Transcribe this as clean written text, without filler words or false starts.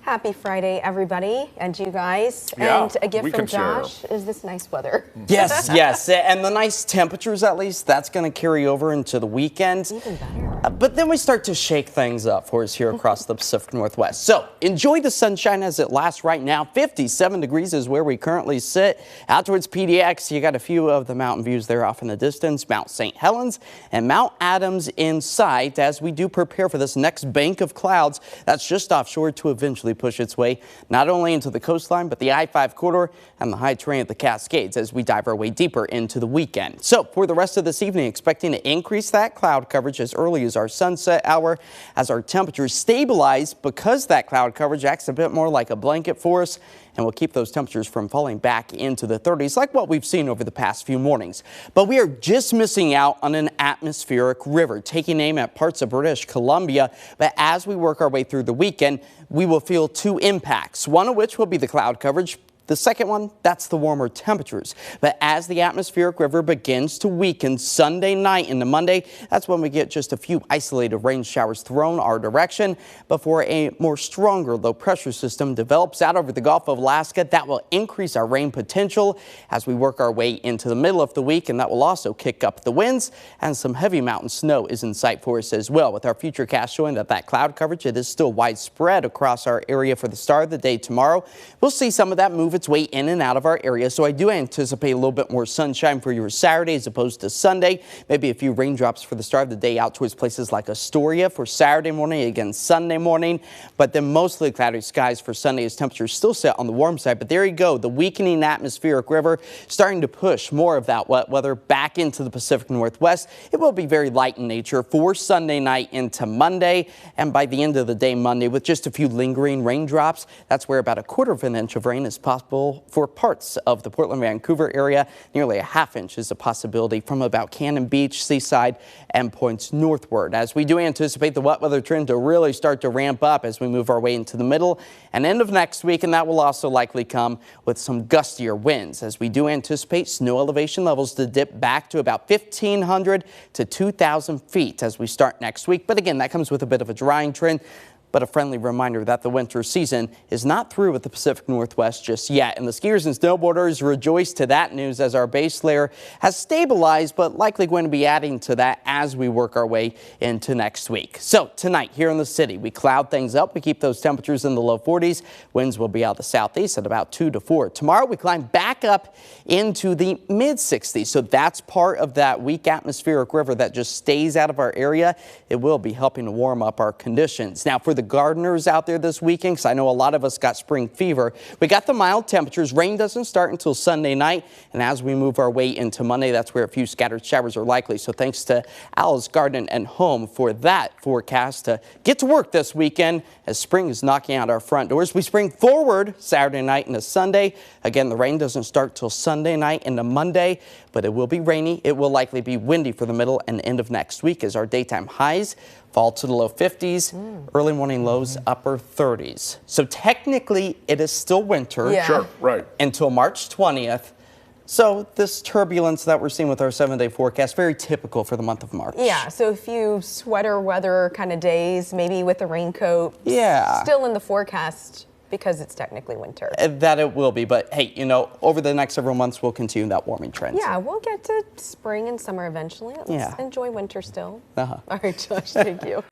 Happy Friday, everybody, and you guys. Yeah, and a gift we from can share. Josh is this nice weather. Yes, yes, and the nice temperatures, at least, that's going to carry over into the weekend. Even better. But then we start to shake things up for us here across the Pacific Northwest. So enjoy the sunshine as it lasts right now. 57 degrees is where we currently sit. Out towards PDX, you got a few of the mountain views there off in the distance. Mount St. Helens and Mount Adams in sight as we do prepare for this next bank of clouds that's just offshore to eventually push its way not only into the coastline, but the I-5 corridor and the high terrain of the Cascades as we dive our way deeper into the weekend. So for the rest of this evening, expecting to increase that cloud coverage as early as our sunset hour as our temperatures stabilize because that cloud coverage acts a bit more like a blanket for us and will keep those temperatures from falling back into the 30s like what we've seen over the past few mornings. But we are just missing out on an atmospheric river taking aim at parts of British Columbia. But as we work our way through the weekend, we will feel two impacts, one of which will be the cloud coverage. The second one, that's the warmer temperatures. But as the atmospheric river begins to weaken Sunday night into Monday, that's when we get just a few isolated rain showers thrown our direction before a more stronger low pressure system develops out over the Gulf of Alaska. That will increase our rain potential as we work our way into the middle of the week, and that will also kick up the winds, and some heavy mountain snow is in sight for us as well, with our futurecast showing that cloud coverage, it is still widespread across our area for the start of the day tomorrow. We'll see some of that move its way in and out of our area, so I do anticipate a little bit more sunshine for your Saturday as opposed to Sunday. Maybe a few raindrops for the start of the day out towards places like Astoria for Saturday morning, again Sunday morning, but then mostly cloudy skies for Sunday as temperatures still set on the warm side. But there you go, the weakening atmospheric river starting to push more of that wet weather back into the Pacific Northwest. It will be very light in nature for Sunday night into Monday, and by the end of the day Monday, with just a few lingering raindrops, that's where about 1/4 of an inch of rain is possible for parts of the Portland-Vancouver area. Nearly 1/2 inch is a possibility from about Cannon Beach, Seaside, and points northward. As we do anticipate the wet weather trend to really start to ramp up as we move our way into the middle and end of next week, and that will also likely come with some gustier winds as we do anticipate snow elevation levels to dip back to about 1,500 to 2,000 feet as we start next week. But again, that comes with a bit of a drying trend. But a friendly reminder that the winter season is not through with the Pacific Northwest just yet. And the skiers and snowboarders rejoice to that news as our base layer has stabilized, but likely going to be adding to that as we work our way into next week. So tonight here in the city, we cloud things up. We keep those temperatures in the low 40s. Winds will be out of the southeast at about 2 to 4. Tomorrow we climb back up into the mid 60s. So that's part of that weak atmospheric river that just stays out of our area. It will be helping to warm up our conditions. Now for the gardeners out there this weekend, because I know a lot of us got spring fever, we got the mild temperatures. Rain doesn't start until Sunday night, and as we move our way into Monday, that's where a few scattered showers are likely. So thanks to Al's Garden and Home for that forecast to get to work this weekend as spring is knocking out our front doors. We spring forward Saturday night into Sunday. Again, the rain doesn't start till Sunday night into Monday, but it will be rainy. It will likely be windy for the middle and end of next week as our daytime highs fall to the low 50s, early morning lows, upper 30s. So technically, it is still winter. Yeah. Sure, right. Until March 20th. So this turbulence that we're seeing with our 7-day forecast, very typical for the month of March. Yeah, so a few sweater weather kind of days, maybe with a raincoat. Yeah. Still in the forecast because it's technically winter. That it will be, but hey, you know, over the next several months, we'll continue that warming trend. Yeah, we'll get to spring and summer eventually. Let's enjoy winter still. All right, Josh, thank you.